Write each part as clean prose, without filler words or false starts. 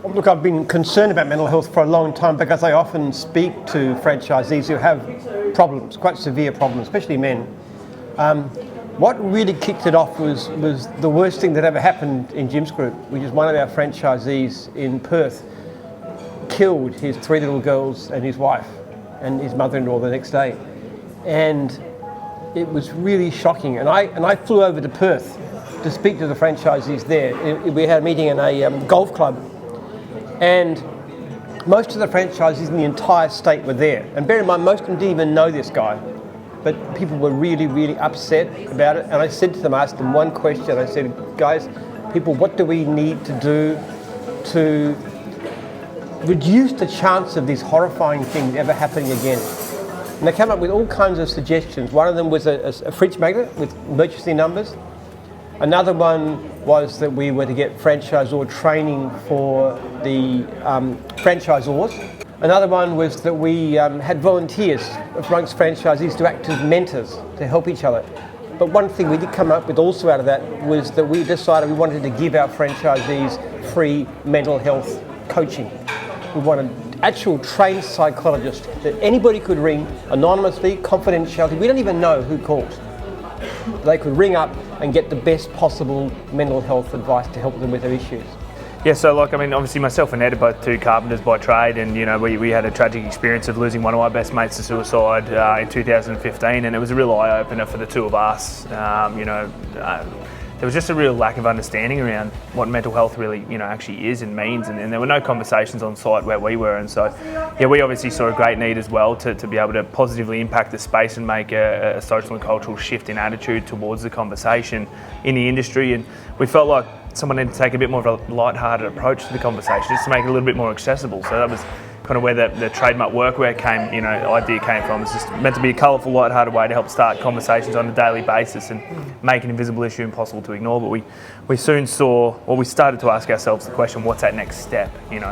Look, I've been concerned about mental health for a long time because I often speak to franchisees who have problems, quite severe problems, especially men. What really kicked it off was the worst thing that ever happened in Jim's Group, which is one of our franchisees in Perth killed his 3 little girls and his wife and his mother-in-law the next day. And it was really shocking. And I flew over to Perth to speak to the franchisees there. We had a meeting in a golf club, and most of the franchisees in the entire state were there. And bear in mind, most of them didn't even know this guy, but people were really, really upset about it. And I said to them, I asked them one question. I said, guys, people, what do we need to do to reduce the chance of these horrifying things ever happening again? And they came up with all kinds of suggestions. One of them was a fridge magnet with emergency numbers. Another one was that we were to get franchisor training for the franchisors. Another one was that we had volunteers amongst franchisees to act as mentors to help each other. But one thing we did come up with also out of that was that we decided we wanted to give our franchisees free mental health coaching. We wanted actual trained psychologists that anybody could ring anonymously, confidentiality. We don't even know who calls. They could ring up and get the best possible mental health advice to help them with their issues. Yeah, so like, I mean, obviously myself and Ed are both two carpenters by trade, and you know, we had a tragic experience of losing one of my best mates to suicide in 2015, and it was a real eye-opener for the two of us. There was just a real lack of understanding around what mental health really, actually is and means, and there were no conversations on site where we were, and so, yeah, we obviously saw a great need as well to be able to positively impact the space and make a social and cultural shift in attitude towards the conversation in the industry, and we felt like someone needed to take a bit more of a light-hearted approach to the conversation, just to make it a little bit more accessible. So that was kind of where the trademark workwear idea came from. It's just meant to be a colourful, light-hearted way to help start conversations on a daily basis and make an invisible issue impossible to ignore. But we soon we started to ask ourselves the question, what's that next step?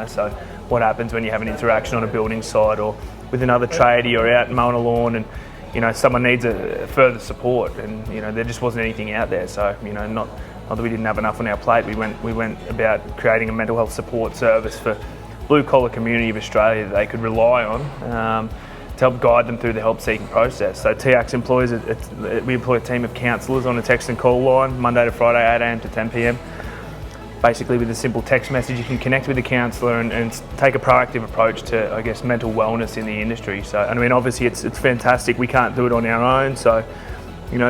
So what happens when you have an interaction on a building site or with another tradie or out mowing a lawn and someone needs a further support, and there just wasn't anything out there. So not that we didn't have enough on our plate, we went about creating a mental health support service for blue-collar community of Australia that they could rely on to help guide them through the help-seeking process. So TAX employs, we employ a team of counsellors on a text and call line, Monday to Friday, 8am to 10pm. Basically, with a simple text message, you can connect with the counsellor and take a proactive approach to, I guess, mental wellness in the industry. So, I mean, obviously it's fantastic. We can't do it on our own, so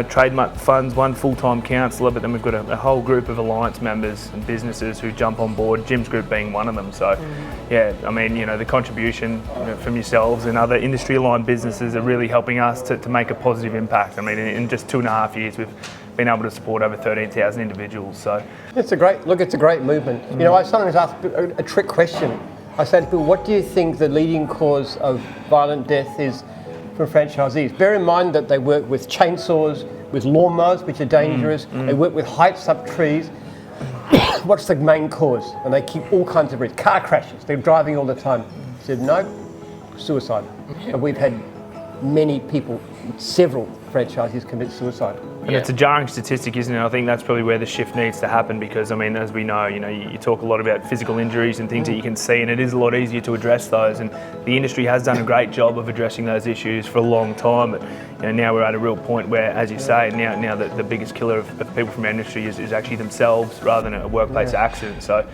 Trademark funds one full-time counsellor, but then we've got a whole group of alliance members and businesses who jump on board, Jim's Group being one of them. So, yeah, I mean, the contribution from yourselves and other industry-aligned businesses are really helping us to make a positive impact. I mean, in just 2.5 years, we've been able to support over 13,000 individuals. So, it's a great movement. I sometimes ask a trick question. I say to people, what do you think the leading cause of violent death is for franchisees? Bear in mind that they work with chainsaws, with lawnmowers, which are dangerous. They work with heights up trees. What's the main cause? And they keep all kinds of risks. Car crashes. They're driving all the time. I said, no, suicide. And we've had many people, several franchisees commit suicide. And it's a jarring statistic, isn't it? I think that's probably where the shift needs to happen, because, I mean, as we know, you talk a lot about physical injuries and things that you can see, and it is a lot easier to address those. And the industry has done a great job of addressing those issues for a long time. But now we're at a real point where, as you say, now the biggest killer of people from our industry is actually themselves rather than a workplace accident. So,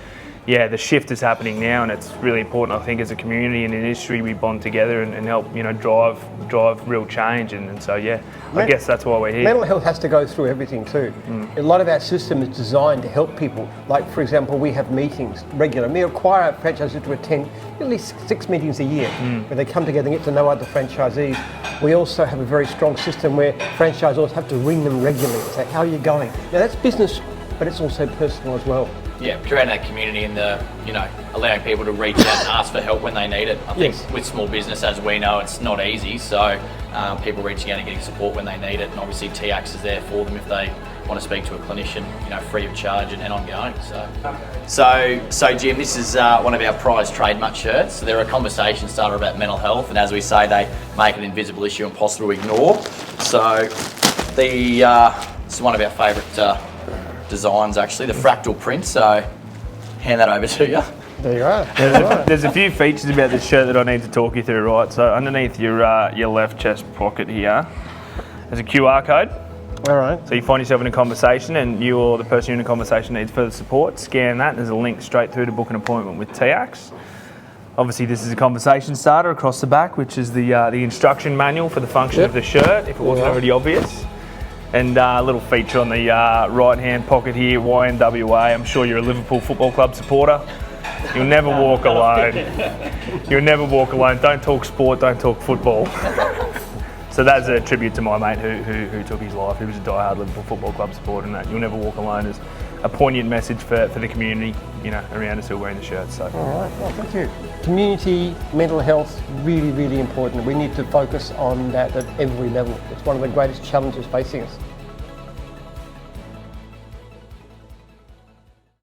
yeah, the shift is happening now, and it's really important, I think, as a community and industry, we bond together and help, drive real change. And so, yeah, I guess that's why we're here. Mental health has to go through everything too. A lot of our system is designed to help people. Like, for example, we have meetings regularly. We require our franchisees to attend at least 6 meetings a year, where they come together and get to know other franchisees. We also have a very strong system where franchisors have to ring them regularly and say, how are you going? Now, that's business, but it's also personal as well. Yeah, creating that community and allowing people to reach out and ask for help when they need it. I think with small business, as we know, it's not easy. So people reaching out and getting support when they need it, and obviously TAX is there for them if they want to speak to a clinician, free of charge and ongoing. So Jim, this is one of our prized trademark shirts. So they're a conversation starter about mental health, and as we say, they make an invisible issue impossible to ignore. So it's one of our favourite designs, actually, the fractal print. So hand that over to you. There you are. There's a few features about this shirt that I need to talk you through, right? So underneath your left chest pocket here, there's a QR code. All right. So you find yourself in a conversation and you or the person you're in a conversation needs further support, scan that, and there's a link straight through to book an appointment with TAX. Obviously this is a conversation starter across the back, which is the instruction manual for the function of the shirt, if it wasn't already obvious. And a little feature on the right-hand pocket here, YNWA. I'm sure you're a Liverpool Football Club supporter. You'll never walk alone. You'll never walk alone. Don't talk sport, don't talk football. So that's a tribute to my mate who took his life. He was a die-hard Liverpool Football Club supporter, and that you'll never walk alone is a poignant message for the community, around us who are wearing the shirt. So. All right, well, thank you. Community mental health, really, really important. We need to focus on that at every level. It's one of the greatest challenges facing us.